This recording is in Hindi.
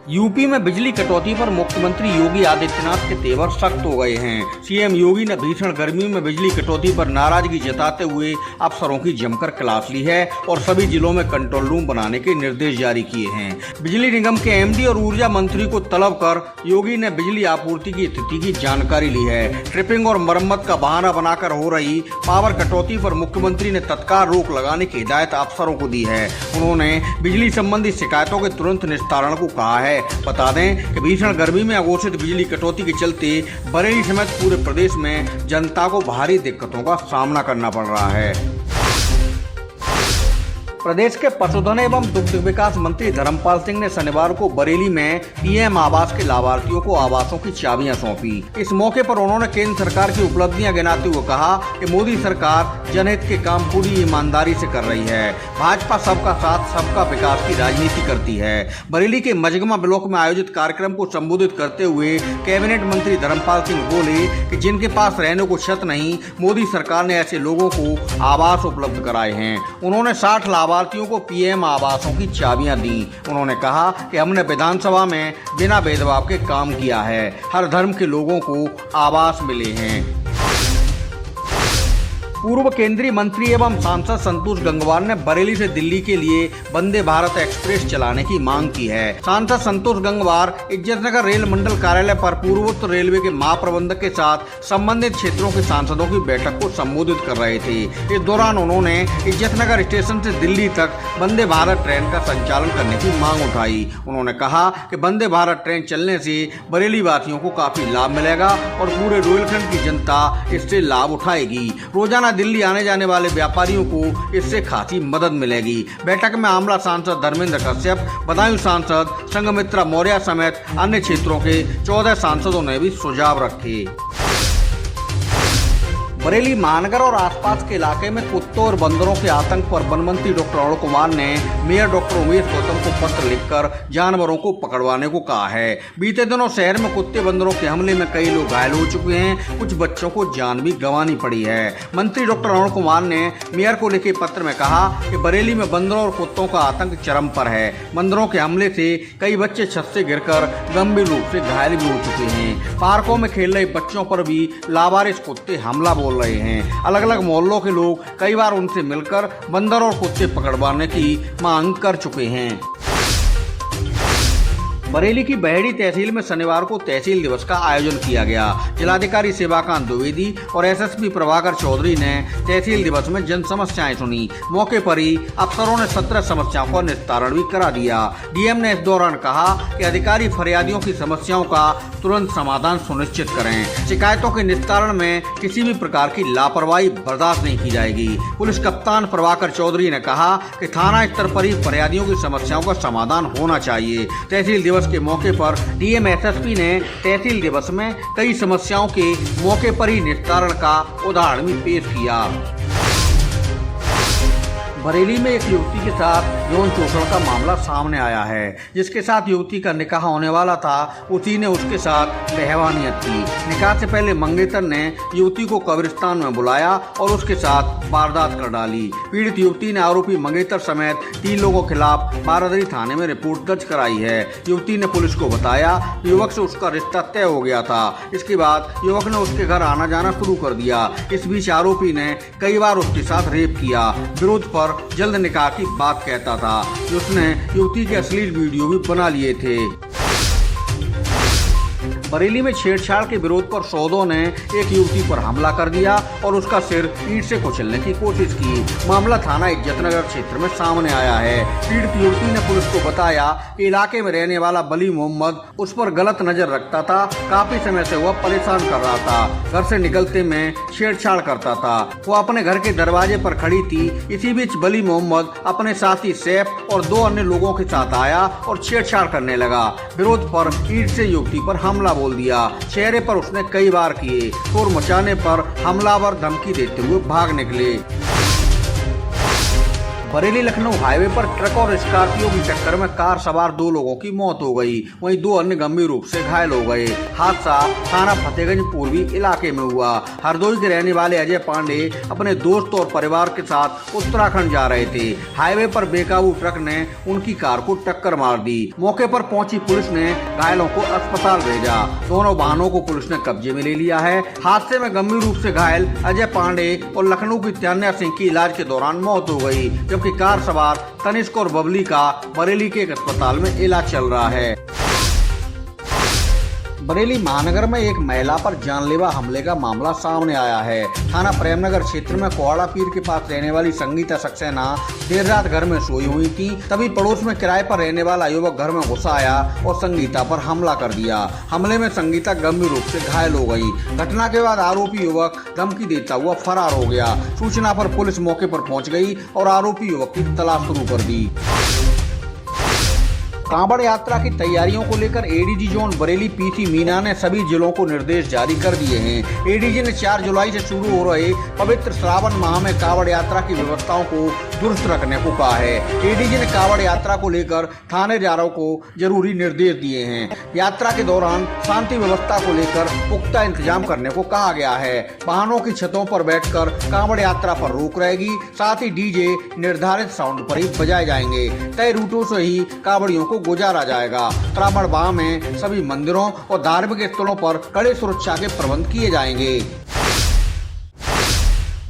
यूपी में बिजली कटौती पर मुख्यमंत्री योगी आदित्यनाथ के तेवर सख्त हो गए हैं। सीएम योगी ने भीषण गर्मी में बिजली कटौती पर नाराजगी जताते हुए अफसरों की जमकर क्लास ली है और सभी जिलों में कंट्रोल रूम बनाने के निर्देश जारी किए हैं। बिजली निगम के एमडी और ऊर्जा मंत्री को तलब कर योगी ने बिजली आपूर्ति की स्थिति की जानकारी ली है। ट्रिपिंग और मरम्मत का बहाना बनाकर हो रही पावर कटौती पर मुख्यमंत्री ने तत्काल रोक लगाने की हिदायत अफसरों को दी है। उन्होंने बिजली संबंधी शिकायतों के तुरंत निस्तारण को कहा है। बता दें कि भीषण गर्मी में अघोषित बिजली कटौती के चलते बरेली समेत पूरे प्रदेश में जनता को भारी दिक्कतों का सामना करना पड़ रहा है। प्रदेश के पशुधन एवं दुग्ध विकास मंत्री धर्मपाल सिंह ने शनिवार को बरेली में पीएम आवास के लाभार्थियों को आवासों की चाबियां सौंपी। इस मौके पर उन्होंने केंद्र सरकार की उपलब्धियां गिनाते हुए कहा कि मोदी सरकार जनहित के काम पूरी ईमानदारी से कर रही है। भाजपा सबका साथ सबका विकास की राजनीति करती है। बरेली के मजगमा ब्लॉक में आयोजित कार्यक्रम को संबोधित करते हुए कैबिनेट मंत्री धर्मपाल सिंह बोले कि जिनके पास रहने को छत नहीं, मोदी सरकार ने ऐसे लोगों को आवास उपलब्ध कराए हैं। उन्होंने 60 लाभार्थियों को पीएम आवासों की चाबियां दी। उन्होंने कहा कि हमने विधानसभा में बिना भेदभाव के काम किया है। हर धर्म के लोगों को आवास मिले हैं। पूर्व केंद्रीय मंत्री एवं सांसद संतोष गंगवार ने बरेली से दिल्ली के लिए वंदे भारत एक्सप्रेस चलाने की मांग की है। सांसद संतोष गंगवार इज्जतनगर रेल मंडल कार्यालय पर पूर्वोत्तर रेलवे के महाप्रबंधक के साथ संबंधित क्षेत्रों के सांसदों की बैठक को संबोधित कर रहे थे। इस दौरान उन्होंने इज्जतनगर स्टेशन से दिल्ली तक वंदे भारत ट्रेन का संचालन करने की मांग उठाई। उन्होंने कहा कि वंदे भारत ट्रेन चलने से बरेली वासियों को काफी लाभ मिलेगा और पूरे रोहिलखंड की जनता इससे लाभ उठाएगी। रोजाना दिल्ली आने जाने वाले व्यापारियों को इससे खासी मदद मिलेगी। बैठक में आमला सांसद धर्मेंद्र कश्यप, बदायूं सांसद संघमित्रा मौर्य समेत अन्य क्षेत्रों के 14 सांसदों ने भी सुझाव रखे। बरेली महानगर और आसपास के इलाके में कुत्तों और बंदरों के आतंक पर वन मंत्री डॉक्टर अरुण कुमार ने मेयर डॉक्टर उमेश गौतम को पत्र लिखकर जानवरों को पकड़वाने को कहा है। बीते दिनों शहर में कुत्ते बंदरों के हमले में कई लोग घायल हो चुके हैं, कुछ बच्चों को जान भी गंवानी पड़ी है। मंत्री डॉक्टर अरुण कुमार ने मेयर को लिखे पत्र में कहा कि बरेली में बंदरों और कुत्तों का आतंक चरम पर है। बंदरों के हमले से कई बच्चे छत से गिरकर गंभीर रूप से घायल भी हो चुके हैं। पार्कों में खेल रहे बच्चों पर भी लावारिस कुत्ते हमला बोल रहे हैं। अलग अलग मोहल्लों के लोग कई बार उनसे मिलकर बंदर और कुत्ते पकड़वाने की मांग कर चुके हैं। बरेली की बहेड़ी तहसील में शनिवार को तहसील दिवस का आयोजन किया गया। जिलाधिकारी सेवाकांत द्विवेदी और एसएसपी प्रभाकर चौधरी ने तहसील दिवस में जन समस्याएं सुनी। मौके पर ही अफसरों ने 17 समस्याओं का निस्तारण भी करा दिया। डीएम ने इस दौरान कहा कि अधिकारी फरियादियों की समस्याओं का तुरंत समाधान सुनिश्चित करें। शिकायतों के निस्तारण में किसी भी प्रकार की लापरवाही बर्दाश्त नहीं की जाएगी। पुलिस कप्तान प्रभाकर चौधरी ने कहा कि थाना स्तर पर ही फरियादियों की समस्याओं का समाधान होना चाहिए। तहसील दिवस के मौके पर डीएम एसएसपी ने तहसील दिवस में कई समस्याओं के मौके पर ही निस्तारण का उदाहरण भी पेश किया। बरेली में एक युवती के साथ यौन शोषण का मामला सामने आया है। जिसके साथ युवती का निकाह होने वाला था, उसी ने उसके साथ बेहवानियत की। निकाह से पहले मंगेतर ने युवती को कब्रिस्तान में बुलाया और उसके साथ वारदात कर डाली। पीड़ित युवती ने आरोपी मंगेतर समेत 3 लोगों के खिलाफ बारादरी थाने में रिपोर्ट दर्ज कराई है। युवती ने पुलिस को बताया युवक से उसका रिश्ता तय हो गया था। इसके बाद युवक ने उसके घर आना जाना शुरू कर दिया। इस बीच आरोपी ने कई बार उसके साथ रेप किया। विरोध पर जल्द निकाह की बात कहता था। उसने युवती के अश्लील वीडियो भी बना लिए थे। बरेली में छेड़छाड़ के विरोध पर सौदों ने एक युवती पर हमला कर दिया और उसका सिर ईंट से कुचलने की कोशिश की। मामला थाना इज्जतनगर क्षेत्र में सामने आया है। पीड़ित युवती ने पुलिस को बताया कि इलाके में रहने वाला बली मोहम्मद उस पर गलत नजर रखता था। काफी समय से वह परेशान कर रहा था। घर से निकलते में छेड़छाड़ करता था। वो अपने घर के दरवाजे पर खड़ी थी। इसी बीच बली मोहम्मद अपने साथी सैफ और 2 अन्य लोगों के साथ आया और छेड़छाड़ करने लगा। विरोध पर ईंट से युवती पर हमला बोल दिया। चेहरे पर उसने कई बार किए। शोर मचाने पर हमलावर धमकी देते हुए भाग निकले। बरेली लखनऊ हाईवे पर ट्रक और स्कॉर्पियो की टक्कर में कार सवार 2 लोगों की मौत हो गई, वहीं 2 अन्य गंभीर रूप से घायल हो गए। हादसा थाना फतेहगंज पूर्वी इलाके में हुआ। हरदोई के रहने वाले अजय पांडे अपने दोस्त और परिवार के साथ उत्तराखंड जा रहे थे। हाईवे पर बेकाबू ट्रक ने उनकी कार को टक्कर मार दी। मौके पर पहुंची पुलिस ने घायलों को अस्पताल भेजा। दोनों वाहनों को पुलिस ने कब्जे में ले लिया है। हादसे में गंभीर रूप से घायल अजय पांडे और लखनऊ की त्यान्या सिंह की इलाज के दौरान मौत हो गई, जबकि कार सवार तनिष्क और बबली का बरेली के एक अस्पताल में इलाज चल रहा है। बरेली महानगर में एक महिला पर जानलेवा हमले का मामला सामने आया है। थाना प्रेमनगर क्षेत्र में कोहाड़ा पीर के पास रहने वाली संगीता सक्सेना देर रात घर में सोई हुई थी। तभी पड़ोस में किराए पर रहने वाला युवक घर में घुस आया और संगीता पर हमला कर दिया। हमले में संगीता गंभीर रूप से घायल हो गई। घटना के बाद आरोपी युवक धमकी देता हुआ फरार हो गया। सूचना पर पुलिस मौके पर पहुंच गई और आरोपी युवक की तलाश शुरू कर दी। कांवड़ यात्रा की तैयारियों को लेकर ADG zone Bareilly PC Meena ने सभी जिलों को निर्देश जारी कर दिए हैं। एडीजी ने 4 जुलाई से शुरू हो रहे पवित्र श्रावण माह में कांवड़ यात्रा की व्यवस्थाओं को दुरुस्त रखने को कहा है। एडीजी ने कांवड़ यात्रा को लेकर थानेदारों को जरूरी निर्देश दिए हैं। यात्रा के दौरान शांति व्यवस्था को लेकर पुख्ता इंतजाम करने को कहा गया है। वाहनों की छतों पर बैठकर कांवड़ यात्रा पर रोक रहेगी। साथ ही डीजे निर्धारित साउंड पर ही बजाए जाएंगे। तय रूटों से ही कांवड़ियों को गुजारा जाएगा। श्रावण माह में सभी मंदिरों और धार्मिक स्थलों पर कड़े सुरक्षा के प्रबंध किए जाएंगे।